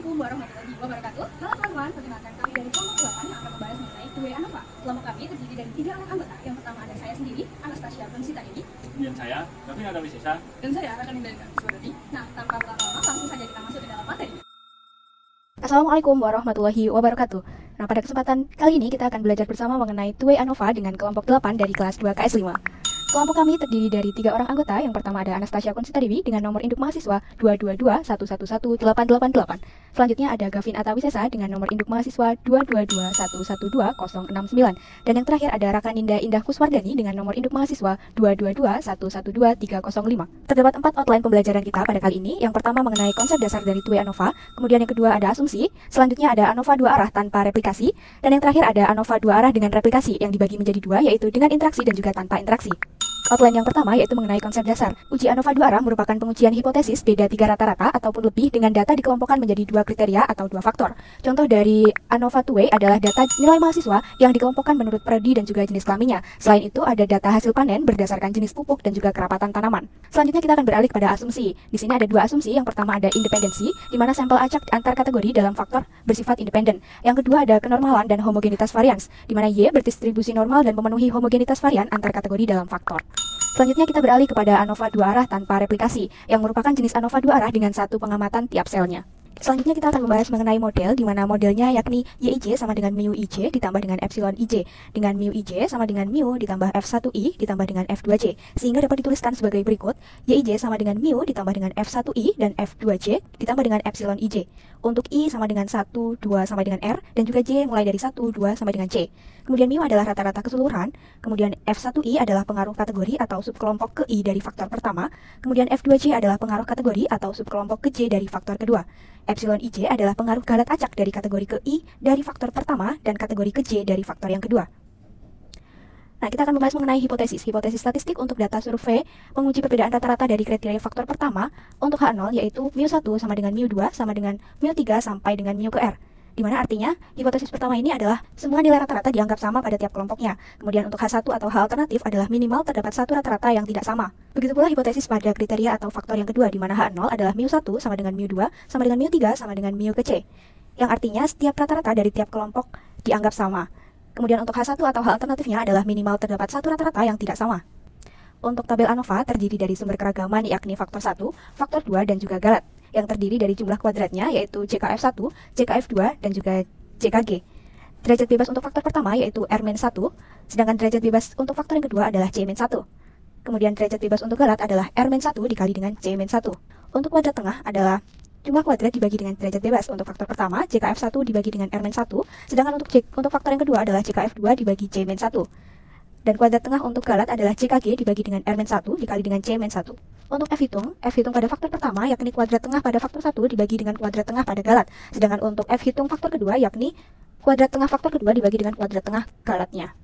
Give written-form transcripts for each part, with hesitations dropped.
Assalamualaikum warahmatullahi wabarakatuh. Halo teman-teman, perkenalkan kami dari kelompok 8 yang akan membahas mengenai 2 ANOVA. Kelompok kami terdiri dari 3 orang anggota. Yang pertama ada saya sendiri, Anastasia Bensita Dewi. Dan saya, Gavin Adawisesa. Dan saya akan Indahkan Suwadadi. Nah, tanpa berlama-lama, langsung saja kita masuk ke dalam materi. Assalamualaikum warahmatullahi wabarakatuh. Nah, pada kesempatan kali ini kita akan belajar bersama mengenai 2 ANOVA dengan kelompok 8 dari kelas 2 KS 5. Kelompok kami terdiri dari 3 orang anggota. Yang pertama ada Anastasia Bensita Dewi dengan nomor induk mahasiswa 222111888. Selanjutnya ada Gavin Adawisesa dengan nomor induk mahasiswa 222112069. Dan yang terakhir ada Rakaninda Indah Kuswardani dengan nomor induk mahasiswa 222112305. Terdapat 4 outline pembelajaran kita pada kali ini. Yang pertama mengenai konsep dasar dari 2 ANOVA, kemudian yang kedua ada asumsi, selanjutnya ada ANOVA 2 arah tanpa replikasi, dan yang terakhir ada ANOVA 2 arah dengan replikasi yang dibagi menjadi 2, yaitu dengan interaksi dan juga tanpa interaksi. Outline yang pertama yaitu mengenai konsep dasar. Uji ANOVA 2 arah merupakan pengujian hipotesis beda 3 rata-rata ataupun lebih dengan data dikelompokkan menjadi 2 kriteria atau 2 faktor. Contoh dari ANOVA 2 way adalah data nilai mahasiswa yang dikelompokkan menurut prodi dan juga jenis kelaminnya. Selain itu ada data hasil panen berdasarkan jenis pupuk dan juga kerapatan tanaman. Selanjutnya kita akan beralih kepada asumsi. Di sini ada 2 asumsi. Yang pertama ada independensi, di mana sampel acak antar kategori dalam faktor bersifat independen. Yang kedua ada kenormalan dan homogenitas varians, di mana Y berdistribusi normal dan memenuhi homogenitas varian antar kategori dalam faktor. Selanjutnya kita beralih kepada ANOVA 2 arah tanpa replikasi, yang merupakan jenis ANOVA 2 arah dengan satu pengamatan tiap selnya. Selanjutnya kita akan membahas mengenai model, di mana modelnya yakni YIJ sama dengan mu IJ ditambah dengan epsilon IJ, dengan mu IJ sama dengan mu ditambah F1I ditambah dengan F2J, sehingga dapat dituliskan sebagai berikut: YIJ sama dengan mu ditambah dengan F1I dan F2J ditambah dengan epsilon IJ. Untuk I sama dengan 1, 2 sama dengan R, dan juga J mulai dari 1, 2 sama dengan C. Kemudian mu adalah rata-rata keseluruhan, kemudian F1I adalah pengaruh kategori atau subkelompok ke I dari faktor pertama, kemudian F2J adalah pengaruh kategori atau subkelompok ke J dari faktor kedua. Epsilon IJ adalah pengaruh galat acak dari kategori ke I dari faktor pertama dan kategori ke J dari faktor yang kedua. Nah, kita akan membahas mengenai hipotesis. Hipotesis statistik untuk data survei menguji perbedaan rata-rata dari kriteria faktor pertama untuk H0 yaitu mu1 sama dengan mu2 sama dengan mu3 sampai dengan mu ke R. Di mana artinya hipotesis pertama ini adalah semua nilai rata-rata dianggap sama pada tiap kelompoknya. Kemudian untuk H1 atau H alternatif adalah minimal terdapat satu rata-rata yang tidak sama. Begitu pula hipotesis pada kriteria atau faktor yang kedua, di mana H0 adalah mu1 sama dengan mu2 sama dengan mu3 sama dengan mu ke C. Yang artinya setiap rata-rata dari tiap kelompok dianggap sama. Kemudian untuk H1 atau H alternatifnya adalah minimal terdapat satu rata-rata yang tidak sama. Untuk tabel ANOVA terdiri dari sumber keragaman yakni faktor 1, faktor 2, dan juga galat, yang terdiri dari jumlah kuadratnya yaitu JKF1, JKF2, dan juga JKG. Derajat bebas untuk faktor pertama yaitu R-1, sedangkan derajat bebas untuk faktor yang kedua adalah C-1. Kemudian derajat bebas untuk galat adalah R-1 dikali dengan C-1. Untuk kuadrat tengah adalah jumlah kuadrat dibagi dengan derajat bebas. Untuk faktor pertama, JKF1 dibagi dengan R-1, sedangkan untuk faktor yang kedua adalah JKF2 dibagi C-1. Dan kuadrat tengah untuk galat adalah JKG dibagi dengan R-1 dikali dengan C-1. Untuk F hitung pada faktor pertama yakni kuadrat tengah pada faktor 1 dibagi dengan kuadrat tengah pada galat. Sedangkan untuk F hitung faktor kedua yakni kuadrat tengah faktor kedua dibagi dengan kuadrat tengah galatnya.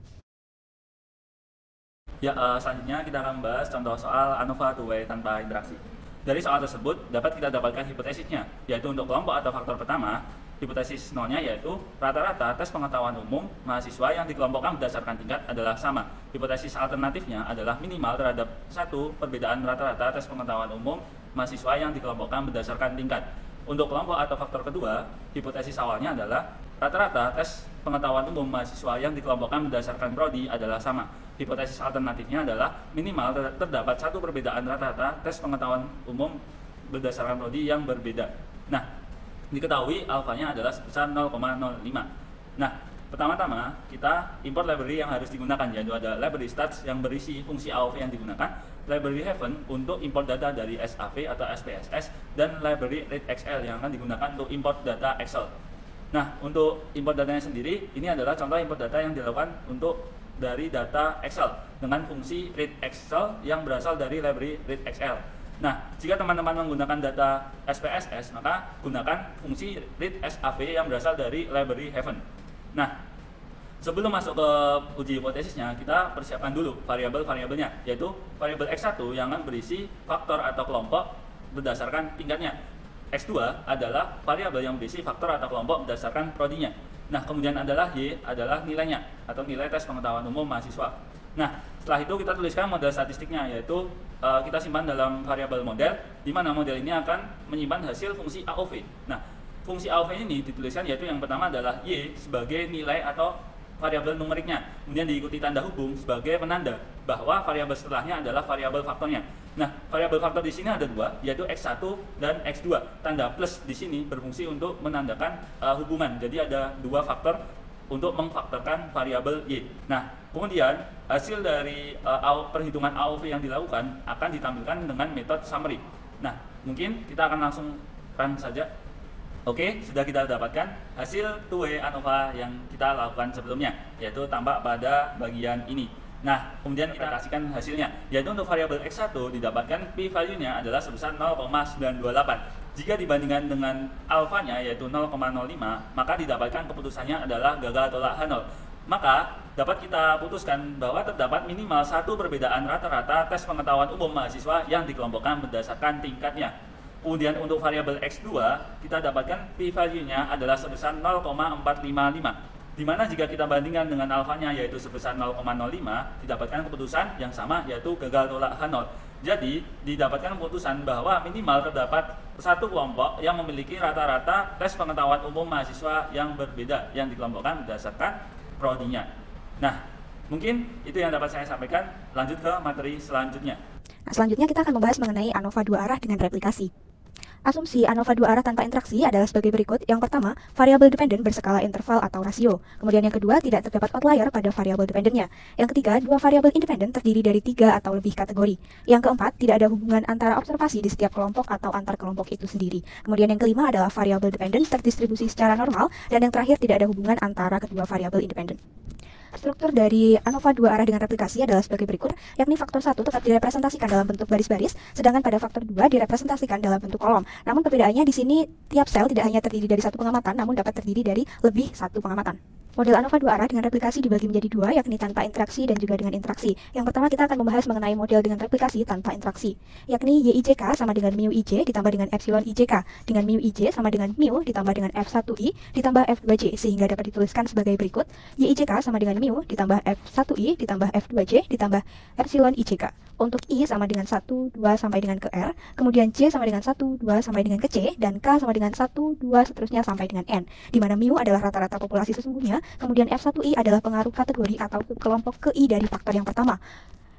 Ya, selanjutnya kita akan membahas contoh soal ANOVA 2 way tanpa interaksi. Dari soal tersebut dapat kita dapatkan hipotesisnya, yaitu untuk kelompok atau faktor pertama, hipotesis nolnya yaitu rata-rata tes pengetahuan umum mahasiswa yang dikelompokkan berdasarkan tingkat adalah sama. Hipotesis alternatifnya adalah minimal terhadap 1 perbedaan rata-rata tes pengetahuan umum mahasiswa yang dikelompokkan berdasarkan tingkat. Untuk kelompok atau faktor kedua, hipotesis awalnya adalah rata-rata tes pengetahuan umum mahasiswa yang dikelompokkan berdasarkan prodi adalah sama. Hipotesis alternatifnya adalah minimal terdapat 1 perbedaan rata-rata tes pengetahuan umum berdasarkan prodi yang berbeda. Nah, diketahui alfanya adalah sebesar 0,05. Nah, pertama-tama kita import library yang harus digunakan, yaitu ada library stats yang berisi fungsi AOV yang digunakan, library Heaven untuk import data dari SAV atau SPSS, dan library readXL yang akan digunakan untuk import data Excel. Nah, untuk import datanya sendiri, ini adalah contoh import data yang dilakukan untuk dari data Excel dengan fungsi readXL yang berasal dari library readXL. Nah, jika teman-teman menggunakan data SPSS, maka gunakan fungsi readSAV yang berasal dari library Heaven. Nah, sebelum masuk ke uji hipotesisnya, kita persiapkan dulu variabel-variabelnya, yaitu variabel X1 yang akan berisi faktor atau kelompok berdasarkan tingkatnya. X2 adalah variabel yang berisi faktor atau kelompok berdasarkan prodinya. Nah, kemudian adalah Y adalah nilainya atau nilai tes pengetahuan umum mahasiswa. Nah, setelah itu kita tuliskan model statistiknya, yaitu kita simpan dalam variabel model, di mana model ini akan menyimpan hasil fungsi AOV. Nah, fungsi AOV ini dituliskan yaitu yang pertama adalah Y sebagai nilai atau variabel numeriknya, kemudian diikuti tanda hubung sebagai penanda bahwa variabel setelahnya adalah variabel faktornya. Nah, variabel faktor di sini ada dua, yaitu X1 dan X2. Tanda plus di sini berfungsi untuk menandakan hubungan. Jadi ada dua faktor untuk mengfaktorkan variabel Y. Nah, kemudian hasil dari perhitungan AOV yang dilakukan akan ditampilkan dengan metode summary. Nah, mungkin kita akan langsung run saja. Oke, sudah kita dapatkan hasil two-way ANOVA yang kita lakukan sebelumnya, yaitu tampak pada bagian ini. Nah, kemudian kita kasihkan hasilnya, yaitu untuk variabel X1 didapatkan p-value-nya adalah sebesar 0,928. Jika dibandingkan dengan alfanya yaitu 0,05, maka didapatkan keputusannya adalah gagal tolak H0. Maka dapat kita putuskan bahwa terdapat minimal satu perbedaan rata-rata tes pengetahuan umum mahasiswa yang dikelompokkan berdasarkan tingkatnya. Kemudian untuk variabel X2 kita dapatkan p-value-nya adalah sebesar 0,455, di mana jika kita bandingkan dengan alfanya yaitu sebesar 0,05 didapatkan keputusan yang sama yaitu gagal tolak H0. Jadi didapatkan keputusan bahwa minimal terdapat satu kelompok yang memiliki rata-rata tes pengetahuan umum mahasiswa yang berbeda yang dikelompokkan berdasarkan prodinya. Nah, mungkin itu yang dapat saya sampaikan. Lanjut ke materi selanjutnya. Nah, selanjutnya kita akan membahas mengenai ANOVA dua arah dengan replikasi. Asumsi ANOVA dua arah tanpa interaksi adalah sebagai berikut. Yang pertama, variabel dependen berskala interval atau rasio. Kemudian yang kedua, tidak terdapat outlier pada variabel dependennya. Yang ketiga, dua variabel independen terdiri dari 3 atau lebih kategori. Yang keempat, tidak ada hubungan antara observasi di setiap kelompok atau antar kelompok itu sendiri. Kemudian yang kelima adalah variabel dependen terdistribusi secara normal. Dan yang terakhir, tidak ada hubungan antara kedua variabel independen. Struktur dari ANOVA dua arah dengan replikasi adalah sebagai berikut, yakni faktor 1 tetap direpresentasikan dalam bentuk baris-baris, sedangkan pada faktor 2 direpresentasikan dalam bentuk kolom. Namun perbedaannya di sini tiap sel tidak hanya terdiri dari satu pengamatan, namun dapat terdiri dari lebih satu pengamatan. Model ANOVA dua arah dengan replikasi dibagi menjadi dua, yakni tanpa interaksi dan juga dengan interaksi. Yang pertama kita akan membahas mengenai model dengan replikasi tanpa interaksi, yakni YIJK sama dengan mu IJ ditambah dengan epsilon IJK, dengan mu IJ sama dengan mu ditambah dengan F1I ditambah F2J, sehingga dapat dituliskan sebagai berikut: YIJK sama dengan mu ditambah F1I ditambah F2J ditambah epsilon IJK. Untuk I sama dengan 1, 2 sampai dengan ke R, kemudian J sama dengan 1, 2 sampai dengan ke C, dan K sama dengan 1, 2 seterusnya sampai dengan N, di mana mu adalah rata-rata populasi sesungguhnya, kemudian F1I adalah pengaruh kategori atau subkelompok ke I dari faktor yang pertama.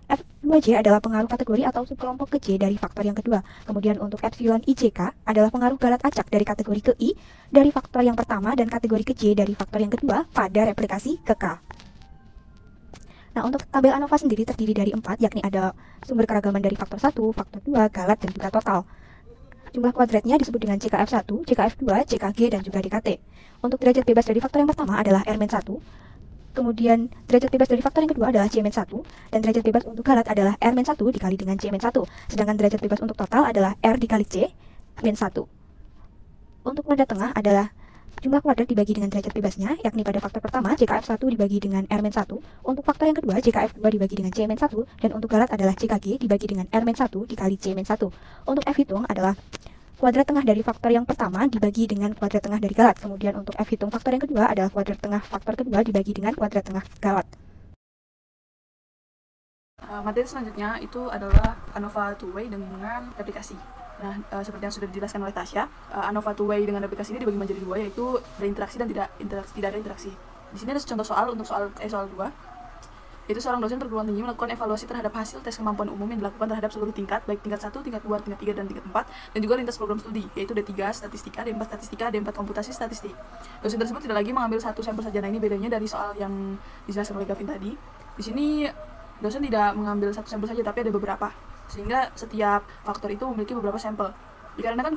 F2J adalah pengaruh kategori atau subkelompok ke J dari faktor yang kedua. Kemudian untuk epsilon IJK adalah pengaruh galat acak dari kategori ke I dari faktor yang pertama dan kategori ke J dari faktor yang kedua pada replikasi ke K. Nah, untuk tabel ANOVA sendiri terdiri dari 4, yakni ada sumber keragaman dari faktor 1, faktor 2, galat, dan juga total. Jumlah kuadratnya disebut dengan CKF1, CKF2, CKG, dan juga DKT. Untuk derajat bebas dari faktor yang pertama adalah R-1, kemudian derajat bebas dari faktor yang kedua adalah C-1, dan derajat bebas untuk galat adalah R-1 dikali dengan C-1, sedangkan derajat bebas untuk total adalah R dikali C-1. Untuk nada tengah adalah jumlah kuadrat dibagi dengan derajat bebasnya, yakni pada faktor pertama CKF1 dibagi dengan R-1, untuk faktor yang kedua CKF2 dibagi dengan C-1, dan untuk galat adalah CKG dibagi dengan R-1 dikali C-1. Untuk F hitung adalah kuadrat tengah dari faktor yang pertama dibagi dengan kuadrat tengah dari galat, kemudian untuk F hitung faktor yang kedua adalah kuadrat tengah faktor kedua dibagi dengan kuadrat tengah galat. Materi selanjutnya itu adalah ANOVA two-way dengan replikasi. Nah, seperti yang sudah dijelaskan oleh Tasya, ANOVA two-way dengan replikasi ini dibagi menjadi dua, yaitu berinteraksi dan tidak ada interaksi. Di sini ada contoh soal untuk soal 2, yaitu seorang dosen perguruan tinggi melakukan evaluasi terhadap hasil tes kemampuan umum yang dilakukan terhadap seluruh tingkat, baik tingkat 1, tingkat 2, tingkat 3, dan tingkat 4, dan juga lintas program studi, yaitu D3 statistika, D4 statistika, D4 komputasi statistik. Dosen tersebut tidak lagi mengambil satu sampel saja. Nah, ini bedanya dari soal yang dijelaskan oleh Gavin tadi. Di sini dosen tidak mengambil satu sampel saja, tapi ada beberapa, sehingga setiap faktor itu memiliki beberapa sampel. Dikarenakan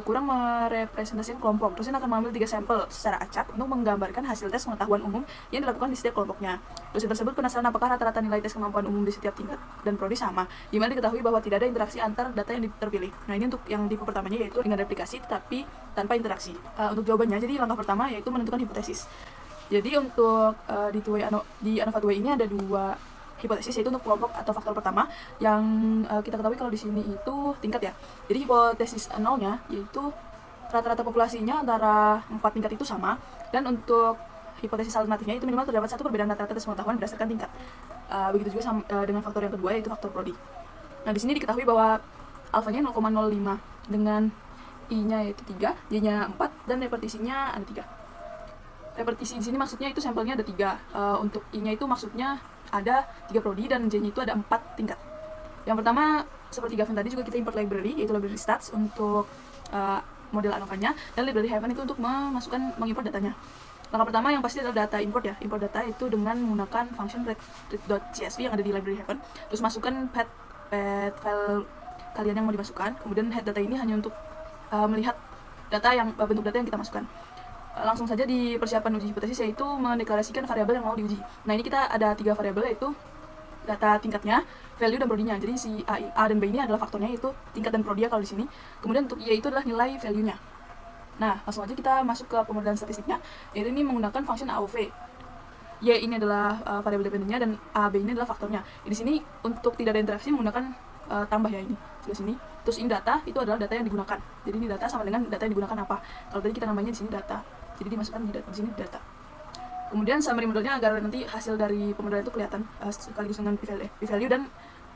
kurang merepresentasikan kelompok, dosen akan mengambil 3 sampel secara acak untuk menggambarkan hasil tes pengetahuan umum yang dilakukan di setiap kelompoknya. Dosen tersebut penasaran apakah rata-rata nilai tes kemampuan umum di setiap tingkat dan prodi sama, di mana diketahui bahwa tidak ada interaksi antar data yang terpilih. Nah, ini untuk yang tipe pertamanya, yaitu dengan replikasi tapi tanpa interaksi. Untuk jawabannya, jadi langkah pertama yaitu menentukan hipotesis. Jadi untuk di ANOVA two-way ini ada 2 hipotesis, yaitu untuk kelompok atau faktor pertama yang kita ketahui kalau di sini itu tingkat ya. Jadi hipotesis nolnya yaitu rata-rata populasinya antara 4 tingkat itu sama, dan untuk hipotesis alternatifnya itu minimal terdapat satu perbedaan rata-rata tes pengetahuan berdasarkan tingkat. Begitu juga dengan faktor yang kedua, yaitu faktor prodi. Nah, di sini diketahui bahwa alfanya 0,05 dengan I-nya yaitu 3, J-nya 4, dan repartisinya ada 3. Repartisi di sini maksudnya itu sampelnya ada 3. Untuk I-nya itu maksudnya ada 3 prodi dan J-nya itu ada 4 tingkat. Yang pertama, seperti Gavin tadi juga kita import library, yaitu library stats untuk model ANOVA-nya, dan library heaven itu untuk mengimport datanya. Langkah pertama yang pasti adalah data import ya. Import data itu dengan menggunakan function read.csv yang ada di library heaven. Terus masukkan path file kalian yang mau dimasukkan. Kemudian head data ini hanya untuk melihat data yang bentuk data yang kita masukkan. Langsung saja di persiapan uji hipotesis, yaitu mendeklarasikan variabel yang mau diuji. Nah, ini kita ada 3 variabel, yaitu data tingkatnya, value, dan prodinya. Jadi si A dan B ini adalah faktornya, yaitu tingkat dan prodia kalau di sini. Kemudian untuk Y itu adalah nilai value-nya. Nah, langsung aja kita masuk ke pemodelan statistiknya, yaitu ini menggunakan function AOV. Y ini adalah variabel dependennya dan AB ini adalah faktornya. Di sini untuk tidak ada interaksi menggunakan tambah ya ini sebelah sini. Terus ini data itu adalah data yang digunakan. Jadi ini data sama dengan data yang digunakan apa? Kalau tadi kita namanya di sini data. Jadi dimasukkan di sini data. Kemudian summary modelnya agar nanti hasil dari pemodelan itu kelihatan sekaligus dengan p-value dan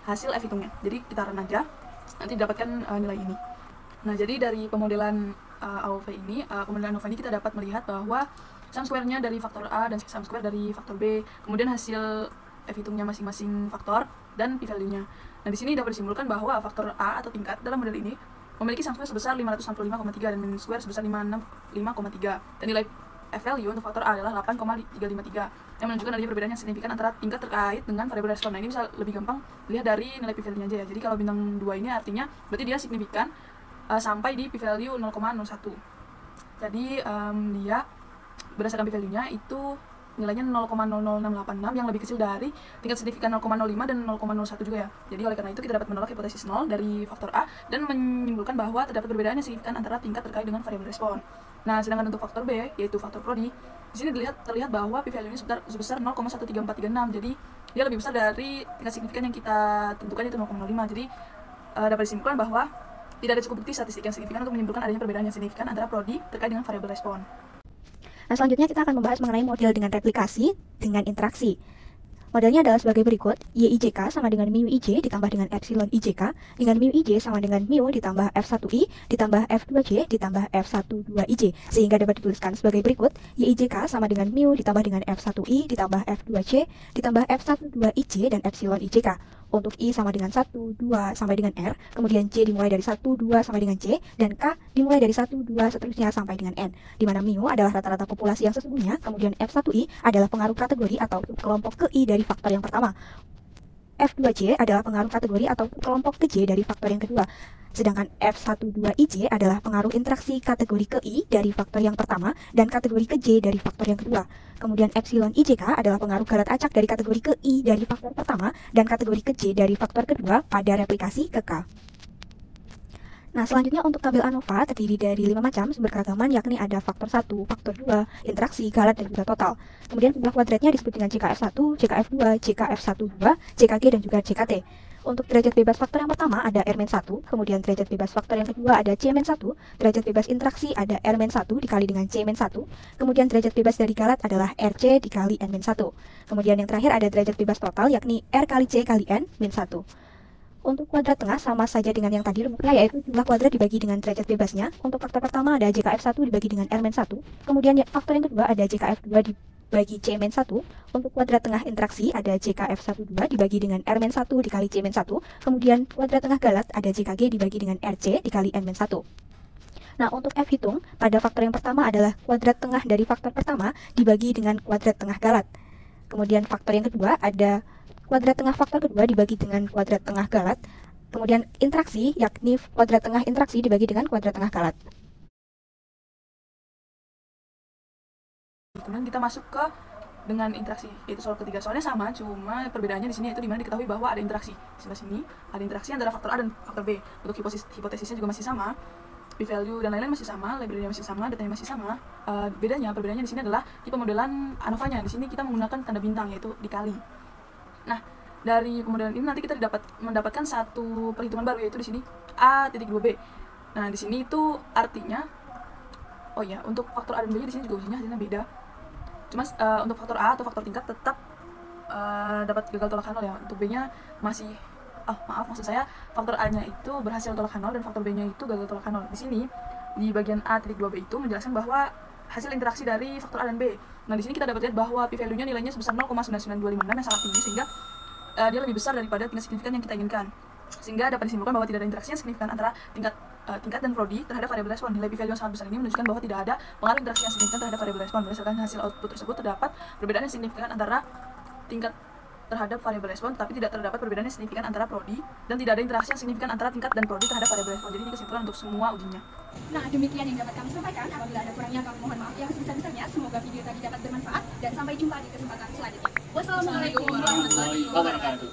hasil F hitungnya. Jadi kita run aja, nanti dapatkan nilai ini. Nah, jadi dari pemodelan AOV ini, pemodelan ANOVA ini kita dapat melihat bahwa sum square-nya dari faktor A dan sum square dari faktor B, kemudian hasil F hitungnya masing-masing faktor dan p-value-nya. Nah, di sini dapat disimpulkan bahwa faktor A atau tingkat dalam model ini memiliki sum square sebesar 565,3 dan min square sebesar 565,3. Dan nilai F-value untuk faktor A adalah 8,353 yang menunjukkan adanya perbedaan yang signifikan antara tingkat terkait dengan variabel respon. Nah, ini bisa lebih gampang lihat dari nilai p-value-nya aja ya. Jadi kalau bintang 2 ini artinya berarti dia signifikan sampai di p-value 0,01. Jadi dia berdasarkan p-value-nya itu nilainya 0,00686 yang lebih kecil dari tingkat signifikan 0,05 dan 0,01 juga ya. Jadi oleh karena itu kita dapat menolak hipotesis 0 dari faktor A dan menyimpulkan bahwa terdapat perbedaan yang signifikan antara tingkat terkait dengan variabel respon. Nah, sedangkan untuk faktor B, yaitu faktor prodi, di sini terlihat bahwa p-value-nya sebesar 0,13436. Jadi dia lebih besar dari tingkat signifikan yang kita tentukan yaitu 0,05. Jadi dapat disimpulkan bahwa tidak ada cukup bukti statistik yang signifikan untuk menyimpulkan adanya perbedaan yang signifikan antara prodi terkait dengan variabel respon. Nah, selanjutnya kita akan membahas mengenai model dengan replikasi dengan interaksi. Modelnya adalah sebagai berikut. YIJK sama dengan mu IJ ditambah dengan epsilon IJK, dengan mu IJ sama dengan mu ditambah F1I ditambah F2J ditambah F12 IJ, sehingga dapat dituliskan sebagai berikut. YIJK sama dengan mu ditambah dengan F1I ditambah F2J ditambah F12 IJ dan epsilon IJK. Untuk I sama dengan 1, 2 sampai dengan R, kemudian J dimulai dari 1, 2 sampai dengan C, dan K dimulai dari 1, 2 seterusnya sampai dengan N, di mana mu adalah rata-rata populasi yang sesungguhnya, kemudian F1I adalah pengaruh kategori atau kelompok ke I dari faktor yang pertama. F2J adalah pengaruh kategori atau kelompok ke J dari faktor yang kedua. Sedangkan F12IJ adalah pengaruh interaksi kategori ke I dari faktor yang pertama dan kategori ke J dari faktor yang kedua. Kemudian epsilon IJK adalah pengaruh garat acak dari kategori ke I dari faktor pertama dan kategori ke J dari faktor kedua pada replikasi ke K. Nah, selanjutnya untuk tabel ANOVA terdiri dari 5 macam sumber keragaman, yakni ada faktor 1, faktor 2, interaksi, galat, dan juga total. Kemudian jumlah kuadratnya disebut dengan CKF1, CKF2, CKF12, CKG, dan juga CKT. Untuk derajat bebas faktor yang pertama ada R-1, kemudian derajat bebas faktor yang kedua ada C-1, derajat bebas interaksi ada R-1 dikali dengan C-1, kemudian derajat bebas dari galat adalah RC dikali N-1. Kemudian yang terakhir ada derajat bebas total, yakni R kali C kali N-1. Untuk kuadrat tengah sama saja dengan yang tadi rumusnya, yaitu jumlah kuadrat dibagi dengan derajat bebasnya. Untuk faktor pertama ada JKF1 dibagi dengan R-1, kemudian faktor yang kedua ada JKF2 dibagi C-1. Untuk kuadrat tengah interaksi ada JKF12 dibagi dengan R-1 dikali C-1, kemudian kuadrat tengah galat ada JKG dibagi dengan RC dikali N-1. Nah, untuk F hitung, pada faktor yang pertama adalah kuadrat tengah dari faktor pertama dibagi dengan kuadrat tengah galat. Kemudian faktor yang kedua ada kuadrat tengah faktor kedua dibagi dengan kuadrat tengah galat. Kemudian interaksi, yakni kuadrat tengah interaksi dibagi dengan kuadrat tengah galat. Kemudian kita masuk ke dengan interaksi, yaitu soal ketiga. Soalnya sama, cuma perbedaannya di sini yaitu dimana diketahui bahwa ada interaksi. Sebelah sini ada interaksi antara faktor A dan faktor B. Untuk hipotesisnya juga masih sama, p-value dan lain-lain masih sama, library-nya masih sama, datanya masih sama. Perbedaannya di sini adalah di pemodelan ANOVA-nya. Di sini kita menggunakan tanda bintang, yaitu dikali. Nah, dari pemodelan ini nanti kita mendapatkan satu perhitungan baru, yaitu di sini A.2b. Nah, di sini itu artinya, oh ya, untuk faktor A dan B di sini juga hasilnya beda. Cuma untuk faktor A atau faktor tingkat tetap dapat gagal tolak nol ya. Untuk B-nya masih, maksud saya faktor A-nya itu berhasil tolak nol dan faktor B-nya itu gagal tolak nol. Di sini di bagian A.2b itu menjelaskan bahwa hasil interaksi dari faktor A dan B. Nah, di sini kita dapat lihat bahwa p-value-nya nilainya sebesar 0,99256 yang sangat tinggi, sehingga dia lebih besar daripada tingkat signifikan yang kita inginkan. Sehingga dapat disimpulkan bahwa tidak ada interaksi yang signifikan antara tingkat dan prodi terhadap variabel respon. Nilai p-value yang sangat besar ini menunjukkan bahwa tidak ada pengaruh interaksi yang signifikan terhadap variabel respon. Berdasarkan hasil output tersebut terdapat perbedaan yang signifikan antara tingkat terhadap variabel respon, tapi tidak terdapat perbedaan yang signifikan antara prodi, dan tidak ada interaksi yang signifikan antara tingkat dan prodi terhadap variabel respon. Jadi ini kesimpulan untuk semua ujinya. Nah, demikian yang dapat kami sampaikan. Apabila ada kurangnya, kami mohon maaf yang sebesar-besarnya. Semoga video tadi dapat bermanfaat, dan sampai jumpa di kesempatan selanjutnya. Wassalamualaikum warahmatullahi wabarakatuh.